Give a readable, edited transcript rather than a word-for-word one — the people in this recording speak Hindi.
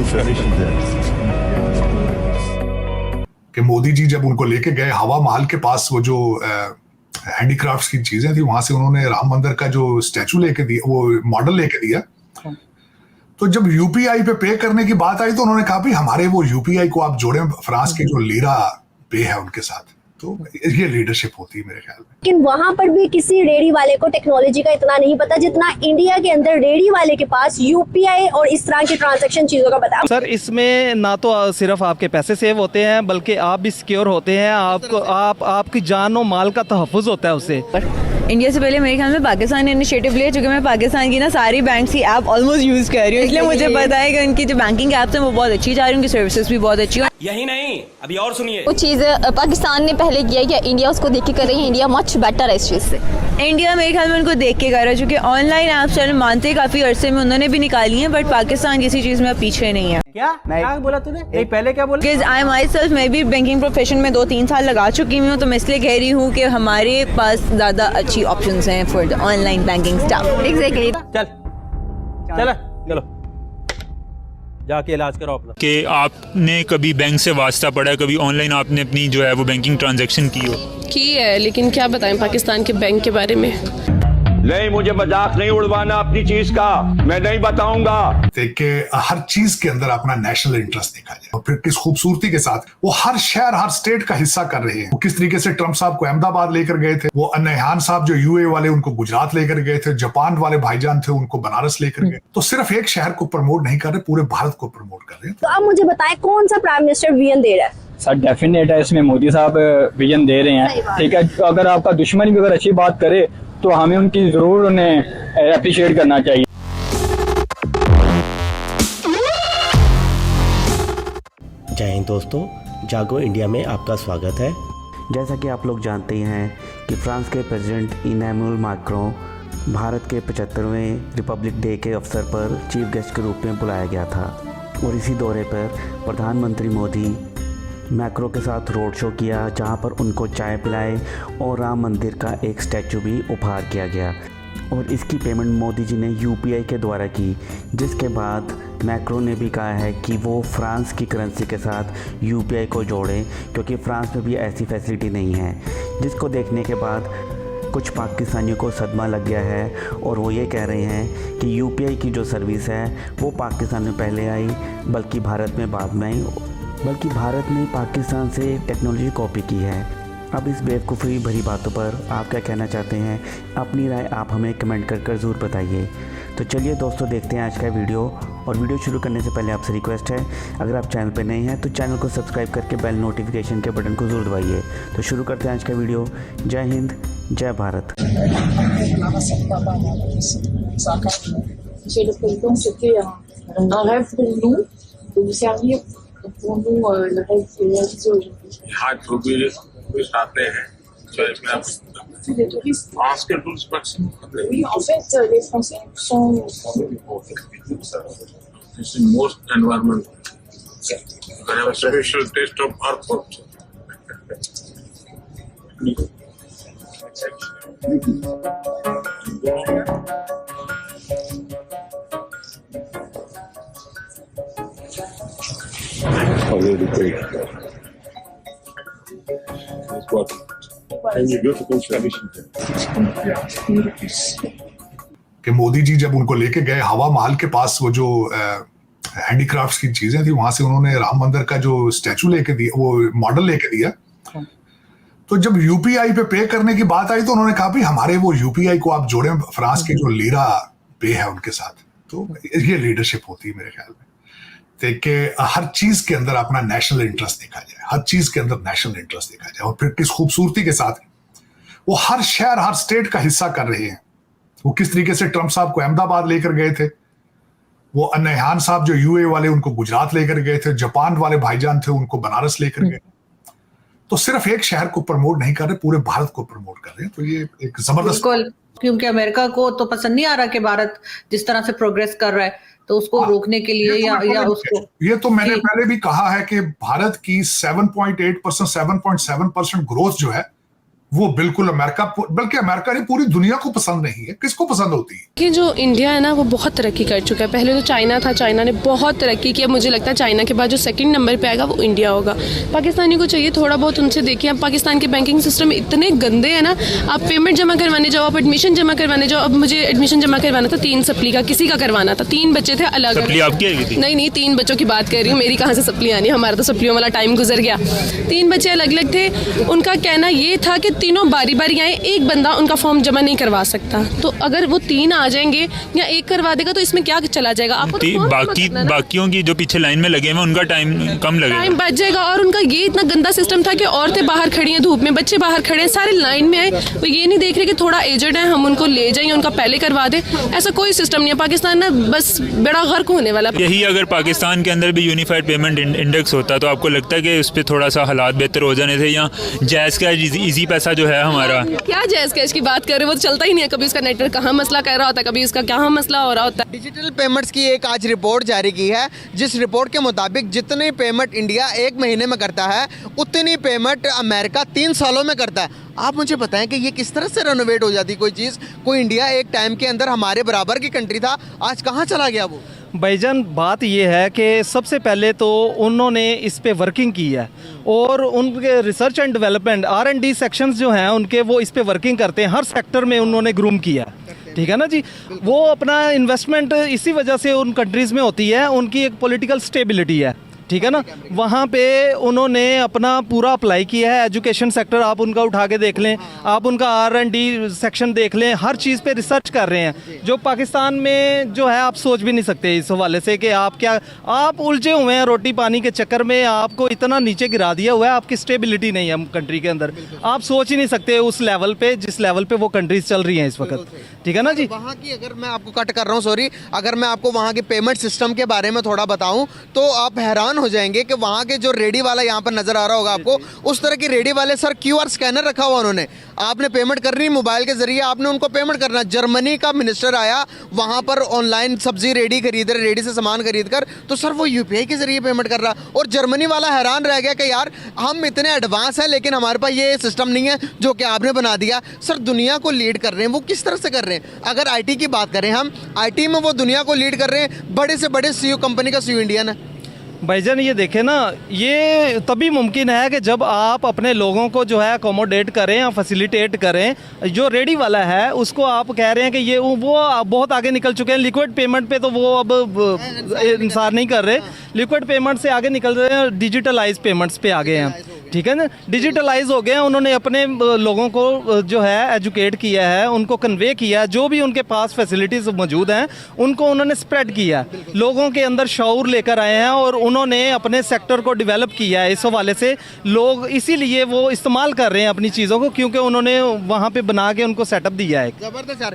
no tradition there. कि मोदी जी जब उनको लेके गए हवा महल के पास, वो जो हैंडीक्राफ्ट्स की चीजें थी, वहां से उन्होंने राम मंदिर का जो स्टैचू लेके दिया, वो मॉडल लेके दिया। तो जब यूपीआई पे पे करने की बात आई तो उन्होंने कहा भी हमारे वो यूपीआई को आप जोड़ें फ्रांस के जो लीरा पे है उनके साथ। तो ये लीडरशिप होती है मेरे ख्याल में। लेकिन वहां पर भी किसी रेडी वाले को टेक्नोलॉजी का इतना नहीं पता जितना इंडिया के अंदर रेडी वाले के पास यूपीआई और इस तरह की ट्रांजैक्शन चीजों का पता। सर, इसमें ना तो सिर्फ आपके पैसे सेव होते हैं बल्कि आप भी सिक्योर होते हैं, आपकी जान और माल का तहफ़्फ़ुज़ होता है उससे। इंडिया से पहले मेरे ख्याल में पाकिस्तान ने इनिशिएटिव लिया, चूँकि मैं पाकिस्तान की ना सारी बैंक्स की ऐप ऑलमोस्ट यूज़ कर रही हूँ, इसलिए मुझे पता है कि उनकी जो बैंकिंग ऐप्स हैं वो बहुत अच्छी जा रही है, उनकी सर्विसेज भी बहुत अच्छी है। यही नहीं, अभी और सुनिए। वो चीज़ पाकिस्तान ने पहले किया या इंडिया उसको देख के कर रही है? इंडिया मच बेटर है इस चीज़ से। इंडिया मेरे ख्याल में उनको देख के कर रहा है, चूँकि ऑनलाइन ऐप्स चैनल मानते काफ़ी अरसे में उन्होंने भी निकाली हैं, बट पाकिस्तान किसी चीज़ में पीछे नहीं है। क्या बोला तूने? नहीं, पहले क्या बोला? बिकॉज आई माई सेल्फ मैं भी बैंकिंग प्रोफेशन में 2-3 साल लगा चुकी हूँ, तो मैं इसलिए कह रही हूँ कि हमारे पास ज़्यादा अच्छी ऑप्शंस हैं for the online banking staff. Exactly. चलो जाके इलाज करो अपना। कि आपने कभी बैंक से वास्ता पड़ा, कभी ऑनलाइन आपने अपनी जो है वो बैंकिंग ट्रांजैक्शन की हो? की है, लेकिन क्या बताएं पाकिस्तान के बैंक के बारे में। नहीं, मुझे मजाक नहीं उड़वाना अपनी चीज का, मैं नहीं बताऊंगा। देखिए, हर चीज के अंदर अपना नेशनल इंटरेस्ट देखा जाए और फिर किस खूबसूरती के साथ वो हर शहर हर स्टेट का हिस्सा कर रहे हैं। वो किस तरीके से ट्रंप साहब को अहमदाबाद लेकर गए थे, वो नयहान साहब जो यूए वाले उनको गुजरात लेकर गए थे, जापान वाले भाईजान थे उनको बनारस लेकर गए। तो सिर्फ एक शहर को प्रमोट नहीं कर रहे, पूरे भारत को प्रमोट कर रहे हैं। तो आप मुझे बताएं कौन सा प्राइम मिनिस्टर विजन दे रहा है? सर डेफिनेट है, इसमें मोदी साहब विजन दे रहे हैं। ठीक है, अगर आपका दुश्मन भी अगर अच्छी बात करे तो हमें उनकी जरूर उन्हें अप्रिशिएट करना चाहिए। जय हिंद दोस्तों, जागो इंडिया में आपका स्वागत है। जैसा कि आप लोग जानते हैं कि फ्रांस के प्रेसिडेंट इमैनुअल मैक्रों भारत के 75वें रिपब्लिक डे के अवसर पर चीफ गेस्ट के रूप में बुलाया गया था और इसी दौरे पर प्रधानमंत्री मोदी मैक्रो के साथ रोड शो किया, जहां पर उनको चाय पिलाए और राम मंदिर का एक स्टैचू भी उपहार किया गया और इसकी पेमेंट मोदी जी ने यूपीआई के द्वारा की, जिसके बाद मैक्रो ने भी कहा है कि वो फ्रांस की करेंसी के साथ यूपीआई को जोड़ें, क्योंकि फ्रांस में भी ऐसी फैसिलिटी नहीं है। जिसको देखने के बाद कुछ पाकिस्तानियों को सदमा लग गया है और वो ये कह रहे हैं कि यूपीआई की जो सर्विस है वो पाकिस्तान में पहले आई, बल्कि भारत में बाद में आई, बल्कि भारत ने पाकिस्तान से टेक्नोलॉजी कॉपी की है। अब इस बेवकूफ़ी भरी बातों पर आप क्या कहना चाहते हैं? अपनी राय आप हमें कमेंट कर ज़रूर बताइए। तो चलिए दोस्तों, देखते हैं आज का वीडियो। और वीडियो शुरू करने से पहले आपसे रिक्वेस्ट है, अगर आप चैनल पर नए हैं तो चैनल को सब्सक्राइब करके बेल नोटिफिकेशन के बटन को ज़रूर दबाइए। तो शुरू करते हैं आज का वीडियो। जय हिंद, जय Bharat. pour nous, le reste est réalisé aujourd'hui. आते हैं C'est des touristes. France के tourist Oui, en fait, les Français sont It's the most environmental. They have a special taste of airport. Really great. That's what. And you beautiful tradition. कि मोदी जी जब उनको लेके गए हवा महल के पास, वो जो हैंडीक्राफ्ट्स की चीजें थी, वहां से उन्होंने राम मंदिर का जो स्टैचू लेके दिया, वो मॉडल लेके दिया। तो जब यूपीआई पे करने की बात आई तो उन्होंने कहा भी हमारे वो यूपीआई को आप जोड़ें फ्रांस के जो लीरा पे है उनके साथ। तो ये लीडरशिप होती है मेरे ख्याल में। देखिए, हर चीज के अंदर अपना नेशनल इंटरेस्ट देखा जाए, हर चीज के अंदर नेशनल इंटरेस्ट देखा जाए और फिर किस खूबसूरती के साथ वो हर शहर हर स्टेट का हिस्सा कर रहे हैं। वो किस तरीके से ट्रंप साहब को अहमदाबाद लेकर गए थे, वो नयहान साहब जो यूए वाले उनको गुजरात लेकर गए थे, जापान वाले भाईजान थे उनको बनारस लेकर गए। तो सिर्फ एक शहर को प्रमोट नहीं कर रहे, पूरे भारत को प्रमोट कर रहे हैं। तो ये एक जबरदस्त, क्योंकि अमेरिका को तो पसंद नहीं आ रहा कि भारत जिस तरह से प्रोग्रेस कर रहा है, तो उसको रोकने के लिए या उसको, ये तो मैंने पहले भी कहा है कि भारत की 7.8%, 7.7% ग्रोथ जो है वो बिल्कुल अमेरिका, बल्कि अमेरिका नहीं पूरी दुनिया को पसंद नहीं है। किसको पसंद होती है? कि जो इंडिया है ना वो बहुत तरक्की कर चुका है। पहले तो चाइना था, चाइना ने बहुत तरक्की की। अब मुझे लगता है चाइना के बाद जो सेकंड नंबर पे आएगा वो इंडिया होगा। पाकिस्तानी को चाहिए थोड़ा बहुत उनसे देखिए। अब पाकिस्तान के बैंकिंग सिस्टम इतने गंदे हैं ना, आप पेमेंट जमा करवाने जाओ, आप एडमिशन जमा करवाने जाओ। अब मुझे एडमिशन जमा करवाना था 3 सप्ली का, किसी का करवाना था, 3 बच्चे थे अलग अलग। सप्ली आपकी आई थी? नहीं 3 बच्चों की बात कर रही हूँ, मेरी कहाँ से सप्ली आनी, हमारा तो सप्लियों वाला टाइम गुजर गया। 3 बच्चे अलग अलग थे। उनका कहना ये था कि तीनों बारी बारी आए, एक बंदा उनका फॉर्म जमा नहीं करवा सकता। तो अगर वो 3 आ जाएंगे या एक करवा देगा तो इसमें क्या चला जाएगा? आपको तो बाकियों की जो पीछे लाइन में लगे हैं उनका टाइम कम लगेगा, टाइम बच जाएगा। और उनका ये इतना गंदा सिस्टम था कि औरतें बाहर खड़ी हैं धूप में, बच्चे बाहर खड़े हैं, सारे लाइन में आए। वो ये नहीं देख रहे कि थोड़ा एजड है हम उनको ले जाएं, उनका पहले करवा दें। ऐसा कोई सिस्टम नहीं है। पाकिस्तान ना बस बड़ा गर्क होने वाला। यही अगर पाकिस्तान के अंदर भी यूनिफाइड पेमेंट इंडेक्स होता तो आपको लगता है कि उस पर थोड़ा सा हालात बेहतर हो जाने थे? या जैज़ कैश इजी पैसा जो है हमारा, क्या जैज़ कैश की बात कर रहे हो, वो तो चलता ही नहीं है। कभी उसका नेटवर्क कहाँ मसला कर रहा होता है, कभी उसका कहाँ मसला हो रहा होता है। डिजिटल पेमेंट्स की एक आज रिपोर्ट जारी की है, जिस रिपोर्ट के मुताबिक जितनी पेमेंट इंडिया 1 महीने में करता है उतनी पेमेंट अमेरिका 3 सालों में करता है। आप मुझे बताएं कि ये किस तरह से रेनोवेट हो जाती कोई चीज़? कोई इंडिया एक टाइम के अंदर हमारे बराबर की कंट्री था, आज कहाँ चला गया वो? भाईजान बात ये है कि सबसे पहले तो उन्होंने इस पे वर्किंग की है और उनके research and development R&D sections जो हैं उनके, वो इस पे वर्किंग करते हैं। हर सेक्टर में उन्होंने ग्रूम किया है, ठीक है ना जी। वो अपना इन्वेस्टमेंट इसी वजह से उन कंट्रीज़ में होती है, उनकी एक पॉलिटिकल स्टेबिलिटी है, ठीक है ना। वहाँ पे उन्होंने अपना पूरा अप्लाई किया है। एजुकेशन सेक्टर आप उनका उठा के देख लें, आप उनका R&D सेक्शन देख लें, हर चीज़ पे रिसर्च कर रहे हैं जो पाकिस्तान में जो है आप सोच भी नहीं सकते इस हवाले से कि आप उलझे हुए हैं रोटी पानी के चक्कर में, आपको इतना नीचे गिरा दिया हुआ है, आपकी स्टेबिलिटी नहीं है कंट्री के अंदर। आप सोच ही नहीं सकते उस लेवल पे जिस लेवल पे वो कंट्रीज चल रही हैं इस वक्त, ठीक है ना जी। वहाँ की, अगर मैं आपको कट कर रहा हूँ, सॉरी, अगर मैं आपको वहाँ के पेमेंट सिस्टम के बारे में थोड़ा बताऊँ तो आप हैरान हो जाएंगे कि वहाँ के जो रेडी वाला यहाँ पर नजर आ रहा होगा आपको, उस तरह की रेडी वाले सर QR स्कैनर रखा हुआ उन्होंने। आपने पेमेंट करनी मोबाइल के जरिए, आपने उनको पेमेंट करना। जर्मनी का मिनिस्टर आया वहाँ पर, ऑनलाइन सब्जी रेडी खरीद रहे, रेडी से सामान खरीद कर, तो सर वो UPI के जरिए पेमेंट कर रहा। और जर्मनी वाला हैरान रह गया कि यार हम इतने एडवांस हैं लेकिन हमारे पास ये सिस्टम नहीं है जो कि आपने बना दिया। सर दुनिया को लीड कर रहे हैं, वो किस तरह से कर रहे हैं? अगर IT की बात करें हम, IT में वो दुनिया को लीड कर रहे हैं। बड़े से बड़े CEO कंपनी का CEO इंडियन है। भाईजान ये देखें ना, ये तभी मुमकिन है कि जब आप अपने लोगों को जो है अकोमोडेट करें या फैसिलिटेट करें। जो रेडी वाला है उसको आप कह रहे हैं कि ये वो बहुत आगे निकल चुके हैं। लिक्विड पेमेंट पे तो वो अब इंसान नहीं कर रहे, लिक्विड पेमेंट से आगे निकल रहे हैं, डिजिटलाइज पेमेंट्स पे आ गए हैं, ठीक है ना। डिजिटलाइज हो गए हैं, उन्होंने अपने लोगों को जो है एजुकेट किया है, उनको कन्वे किया, जो भी उनके पास फैसिलिटीज़ मौजूद हैं उनको उन्होंने स्प्रेड किया, लोगों के अंदर शऊर लेकर आए हैं और उन्होंने अपने सेक्टर को डेवलप किया है। इस हवाले से लोग इसीलिए वो इस्तेमाल कर रहे हैं अपनी चीज़ों को, क्योंकि उन्होंने वहाँ पे बना के उनको सेटअप दिया है। जबरदस्त।